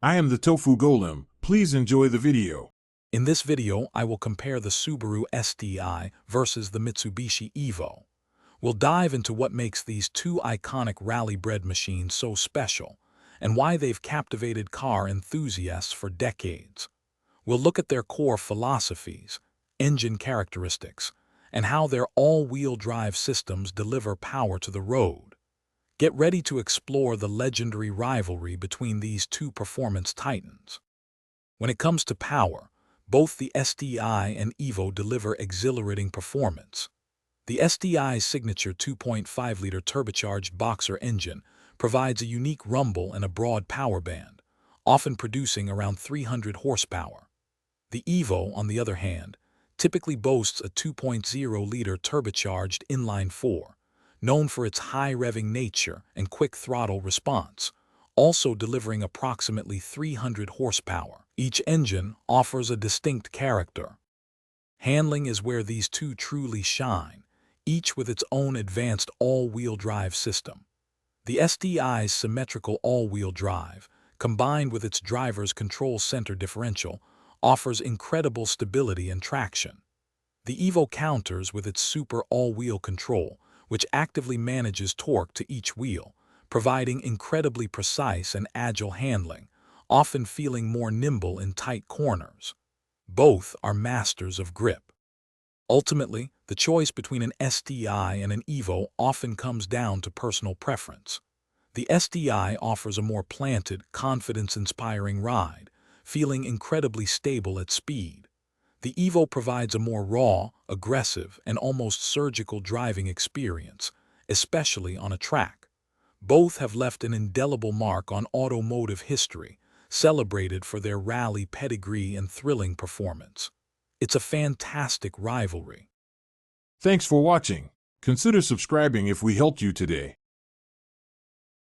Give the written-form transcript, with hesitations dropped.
I am the Tofu Golem. Please enjoy the video. In this video, I will compare the Subaru STI versus the Mitsubishi Evo. We'll dive into what makes these two iconic rally-bred machines so special and why they've captivated car enthusiasts for decades. We'll look at their core philosophies, engine characteristics, and how their all-wheel drive systems deliver power to the road. Get ready to explore the legendary rivalry between these two performance titans. When it comes to power, both the STI and Evo deliver exhilarating performance. The STI's signature 2.5-liter turbocharged boxer engine provides a unique rumble and a broad power band, often producing around 300 horsepower. The Evo, on the other hand, typically boasts a 2.0-liter turbocharged inline-4, known for its high-revving nature and quick throttle response, also delivering approximately 300 horsepower. Each engine offers a distinct character. Handling is where these two truly shine, each with its own advanced all-wheel drive system. The STI's symmetrical all-wheel drive, combined with its driver's control center differential, offers incredible stability and traction. The Evo counters with its super all-wheel control, which actively manages torque to each wheel, providing incredibly precise and agile handling, often feeling more nimble in tight corners. Both are masters of grip. Ultimately, the choice between an STI and an Evo often comes down to personal preference. The STI offers a more planted, confidence-inspiring ride, feeling incredibly stable at speed. The Evo provides a more raw, aggressive, and almost surgical driving experience, especially on a track. Both have left an indelible mark on automotive history, celebrated for their rally pedigree and thrilling performance. It's a fantastic rivalry. Thanks for watching. Consider subscribing if we helped you today.